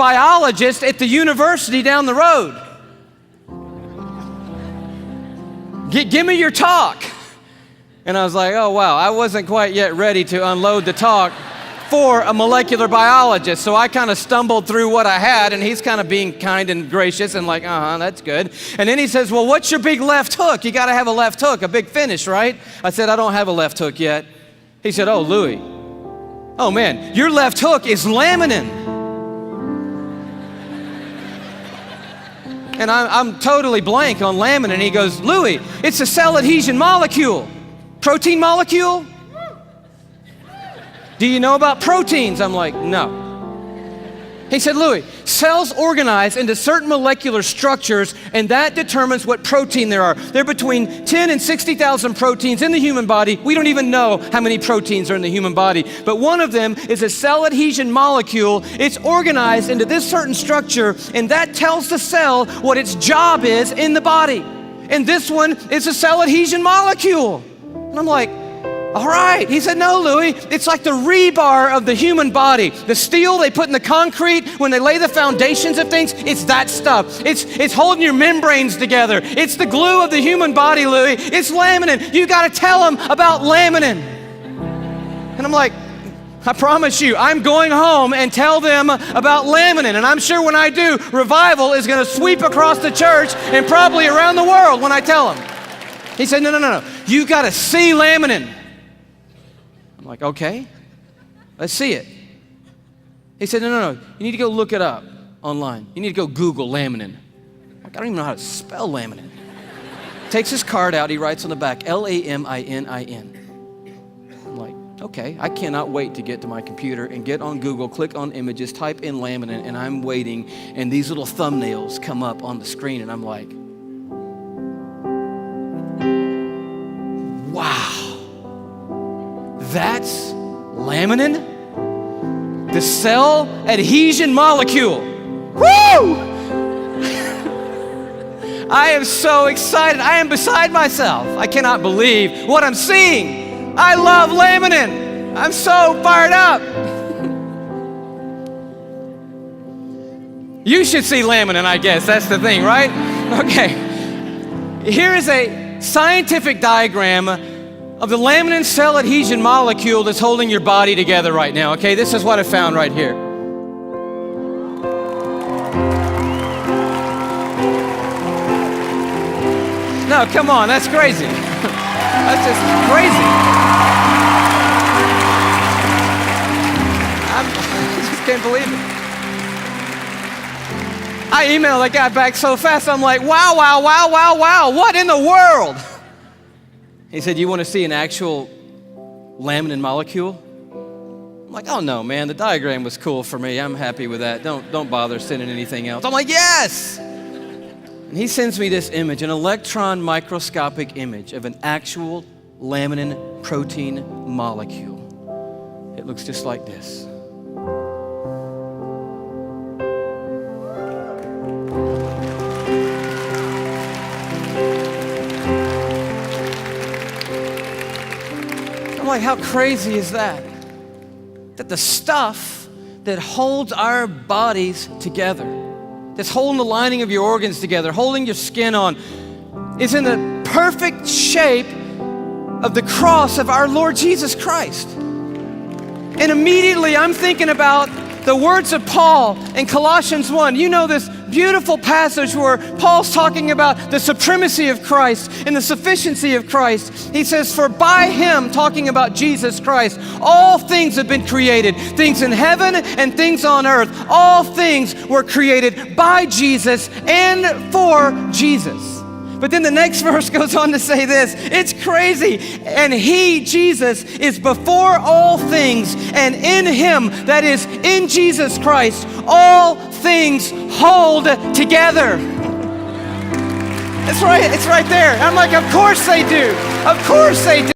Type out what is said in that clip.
biologist at the university down the road. Give me your talk. And I was like, oh, wow, I wasn't quite yet ready to unload the talk for a molecular biologist. So I kind of stumbled through what I had, and he's kind of being kind and gracious and like, that's good. And then he says, well, what's your big left hook? You got to have a left hook, a big finish, right? I said, I don't have a left hook yet. He said, oh, Louie, oh, man, your left hook is laminin. And I'm totally blank on laminin. He goes, Louie, it's a cell adhesion molecule. Protein molecule? Do you know about proteins? I'm like, no. He said, Louie, cells organize into certain molecular structures, and that determines what protein there are. There are between 10 and 60,000 proteins in the human body. We don't even know how many proteins are in the human body, but one of them is a cell adhesion molecule. It's organized into this certain structure, and that tells the cell what its job is in the body. And this one is a cell adhesion molecule. And I'm like, all right. He said, no, Louie, it's like the rebar of the human body. The steel they put in the concrete when they lay the foundations of things, it's that stuff. It's holding your membranes together. It's the glue of the human body, Louie. It's laminin. You got to tell them about laminin. And I'm like, I promise you, I'm going home and tell them about laminin. And I'm sure when I do, revival is going to sweep across the church and probably around the world when I tell them. He said, no. You got to see laminin. I'm like, okay, let's see it. He said, no. You need to go look it up online. You need to go Google laminin. I'm like, I don't even know how to spell laminin. Takes his card out. He writes on the back, Laminin. I'm like, okay, I cannot wait to get to my computer and get on Google, click on images, type in laminin, and I'm waiting, and these little thumbnails come up on the screen, and I'm like, wow. That's laminin, the cell adhesion molecule. Woo! I am so excited. I am beside myself. I cannot believe what I'm seeing. I love laminin. I'm so fired up. You should see laminin, I guess. That's the thing, right? Okay. Here is a scientific diagram of the laminin cell adhesion molecule that's holding your body together right now, okay? This is what I found right here. No, come on, that's crazy. That's just crazy. I just can't believe it. I emailed that guy back so fast, I'm like, wow, what in the world? He said, you want to see an actual laminin molecule? I'm like, oh no, man, the diagram was cool for me. I'm happy with that. Don't bother sending anything else. I'm like, yes! And he sends me this image, an electron microscopic image of an actual laminin protein molecule. It looks just like this. I'm like, how crazy is that? That the stuff that holds our bodies together, that's holding the lining of your organs together, holding your skin on, is in the perfect shape of the cross of our Lord Jesus Christ. And immediately I'm thinking about the words of Paul in Colossians 1. You know this beautiful passage where Paul's talking about the supremacy of Christ and the sufficiency of Christ. He says, for by him, talking about Jesus Christ, all things have been created, things in heaven and things on earth. All things were created by Jesus and for Jesus. But then the next verse goes on to say this. It's crazy. And he, Jesus, is before all things, and in him, that is in Jesus Christ, all things hold together. It's right there. I'm like, of course they do. Of course they do.